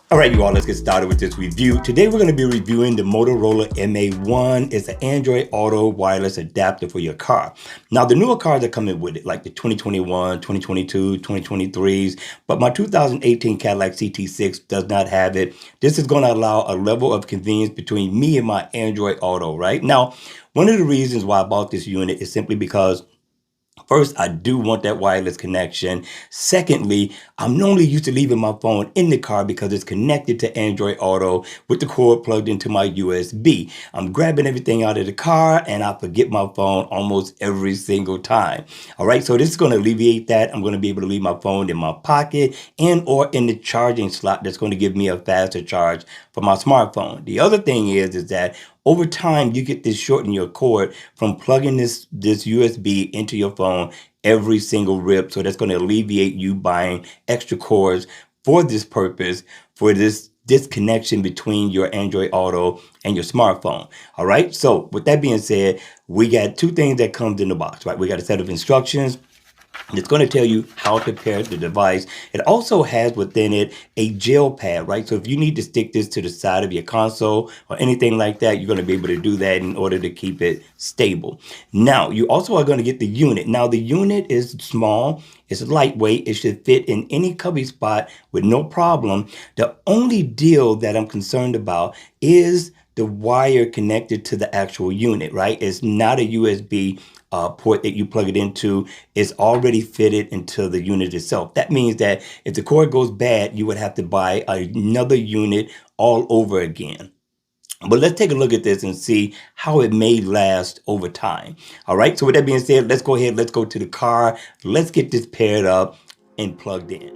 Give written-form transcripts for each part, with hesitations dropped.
All right, you all, let's get started with this review. Today, we're going to be reviewing the Motorola MA1. It's an Android Auto wireless adapter for your car. Now, the newer cars are coming with it, like the 2021, 2022, 2023s, but my 2018 Cadillac CT6 does not have it. This is going to allow a level of convenience between me and my Android Auto, right? Now, one of the reasons why I bought this unit is simply because first, I do want that wireless connection. Secondly, I'm normally used to leaving my phone in the car because it's connected to Android Auto with the cord plugged into my USB. I'm grabbing everything out of the car and I forget my phone almost every single time. All right, so this is going to alleviate that. I'm going to be able to leave my phone in my pocket and or in the charging slot that's going to give me a faster charge for my smartphone. The other thing is that over time, you get this shorten your cord from plugging this USB into your phone every single rip. So that's going to alleviate you buying extra cords for this purpose, for this disconnection between your Android Auto and your smartphone. All right. So with that being said, we got two things that comes in the box, right? We got a set of instructions. It's going to tell you how to pair the device. It also has within it a gel pad, right? So if you need to stick this to the side of your console or anything like that, you're going to be able to do that in order to keep it stable. Now, you also are going to get the unit. Now, the unit is small. It's lightweight. It should fit in any cubby spot with no problem. The only deal that I'm concerned about is the wire connected to the actual unit, right? It's not a USB port that you plug it into. Is already fitted into the unit itself. That means that if the cord goes bad, you would have to buy another unit all over again. But let's take a look at this and see how it may last over time. All right, so with that being said, let's go ahead, let's go to the car. Let's get this paired up and plugged in.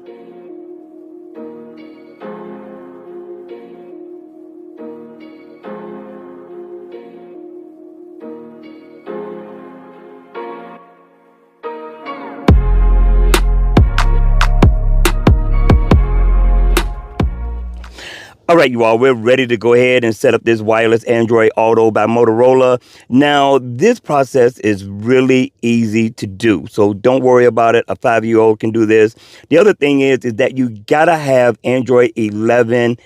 All right, you all, we're ready to go ahead and set up this wireless Android Auto by Motorola. Now, this process is really easy to do, so don't worry about it. A 5-year-old can do this. The other thing is that you gotta have Android 11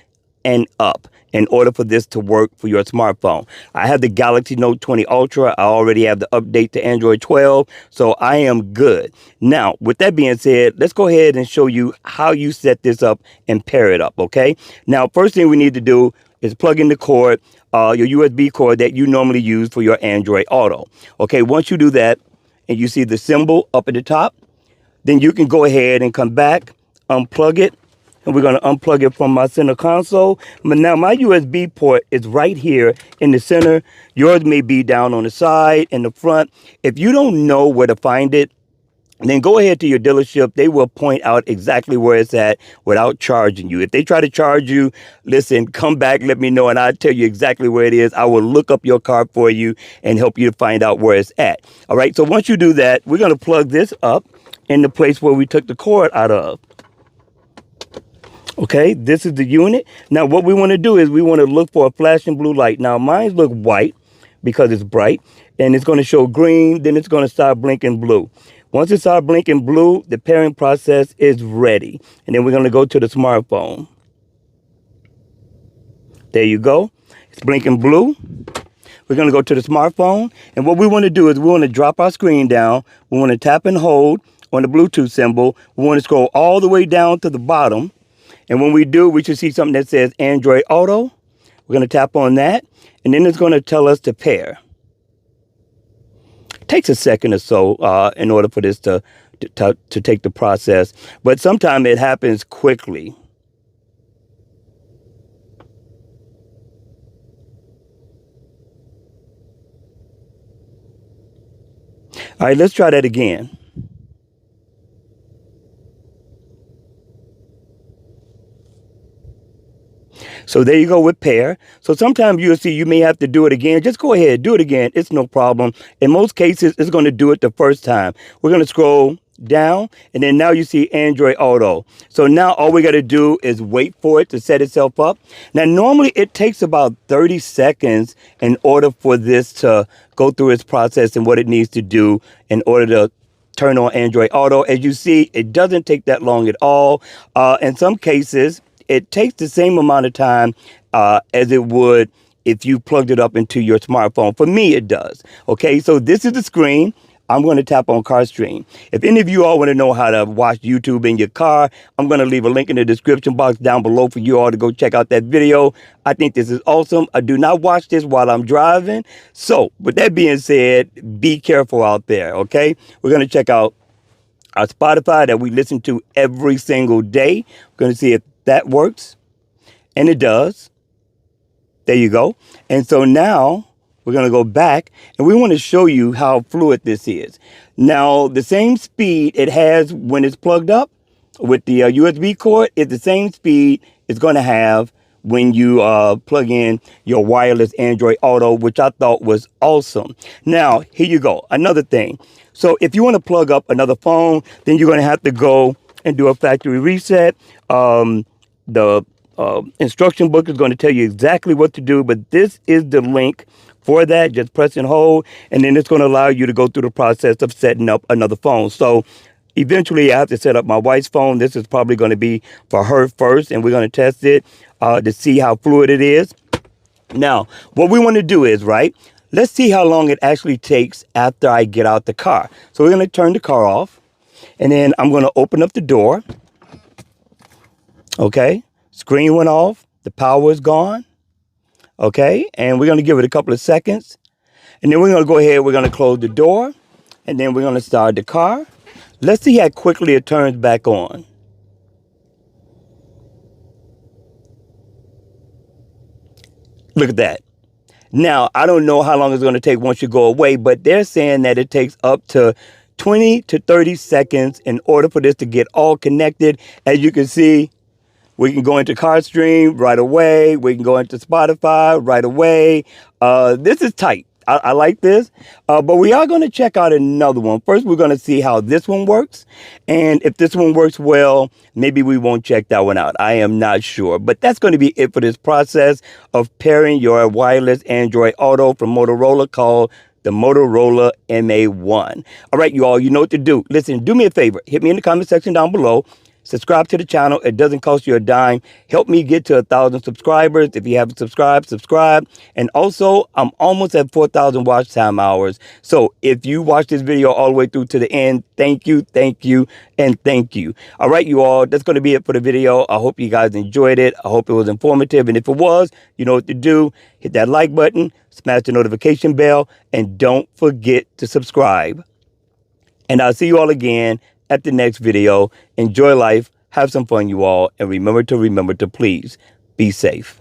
and up in order for this to work for your smartphone. I have the Galaxy Note 20 Ultra. I already have the update to Android 12, so I am good. Now, with that being said, let's go ahead and show you how you set this up and pair it up, okay? Now, first thing we need to do is plug in the cord, your USB cord that you normally use for your Android Auto. Okay, once you do that and you see the symbol up at the top, then you can go ahead and come back, unplug it, and we're going to unplug it from my center console. But now my USB port is right here in the center. Yours may be down on the side, in the front. If you don't know where to find it, then go ahead to your dealership. They will point out exactly where it's at without charging you. If they try to charge you, listen, come back, let me know, and I'll tell you exactly where it is. I will look up your car for you and help you to find out where it's at. All right, so once you do that, we're going to plug this up in the place where we took the cord out of. Okay, this is the unit. Now, what we want to do is we want to look for a flashing blue light. Now, mine look white because it's bright, and it's going to show green, then it's going to start blinking blue. Once it starts blinking blue, the pairing process is ready. And then we're going to go to the smartphone. There you go. It's blinking blue. We're going to go to the smartphone. And what we want to do is we want to drop our screen down. We want to tap and hold on the Bluetooth symbol. We want to scroll all the way down to the bottom. And when we do, we should see something that says Android Auto. We're going to tap on that, and then it's going to tell us to pair. It takes a second or so in order for this to take the process, but sometimes it happens quickly. All right, let's try that again. So there you go with pair. So sometimes you'll see you may have to do it again. Just go ahead, do it again. It's no problem. In most cases, it's going to do it the first time. We're going to scroll down, and then now you see Android Auto. So now all we got to do is wait for it to set itself up. Now, normally it takes about 30 seconds in order for this to go through its process and what it needs to do in order to turn on Android Auto. As you see, it doesn't take that long at all. In some cases, it takes the same amount of time as it would if you plugged it up into your smartphone. For me, it does. Okay, so this is the screen. I'm going to tap on Car Stream. If any of you all want to know how to watch YouTube in your car, I'm going to leave a link in the description box down below for you all to go check out that video. I think this is awesome. I do not watch this while I'm driving. So with that being said, be careful out there, okay? We're going to check out our Spotify that we listen to every single day. We're going to see if that works. And it does. There you go. And so now we're going to go back and we want to show you how fluid this is. Now, the same speed it has when it's plugged up with the USB cord is the same speed it's going to have when you plug in your wireless Android Auto, which I thought was awesome. Now, here you go. Another thing. So if you want to plug up another phone, then you're going to have to go and do a factory reset. The instruction book is going to tell you exactly what to do, but this is the link for that. Just press and hold, and then it's going to allow you to go through the process of setting up another phone. So eventually I have to set up my wife's phone. This is probably going to be for her first, and we're going to test it to see how fluid it is. Now, what we want to do is, right, let's see how long it actually takes after I get out the car. So we're going to turn the car off, and then I'm going to open up the door. Okay, screen went off, the power is gone. Okay, and we're going to give it a couple of seconds, and then we're going to go ahead, we're going to close the door, and then we're going to start the car. Let's see how quickly it turns back on. Look at that. Now, I don't know how long it's going to take once you go away, but they're saying that it takes up to 20 to 30 seconds in order for this to get all connected. As you can see, we can go into Car Stream right away. We can go into Spotify right away. This is tight. I like this, but we are going to check out another one. First, we're going to see how this one works. And if this one works well, maybe we won't check that one out. I am not sure. But that's going to be it for this process of pairing your wireless Android Auto from Motorola called the Motorola MA1. All right, you all, you know what to do. Listen, do me a favor. Hit me in the comment section down below. Subscribe to the channel. It doesn't cost you a dime. Help me get to 1,000 subscribers. If you haven't subscribed, subscribe. And also, I'm almost at 4,000 watch time hours. So if you watch this video all the way through to the end, thank you, and thank you. All right, you all, that's going to be it for the video. I hope you guys enjoyed it. I hope it was informative. And if it was, you know what to do. Hit that like button, smash the notification bell, and don't forget to subscribe. And I'll see you all again at the next video. Enjoy life, have some fun, you all, and remember to please be safe.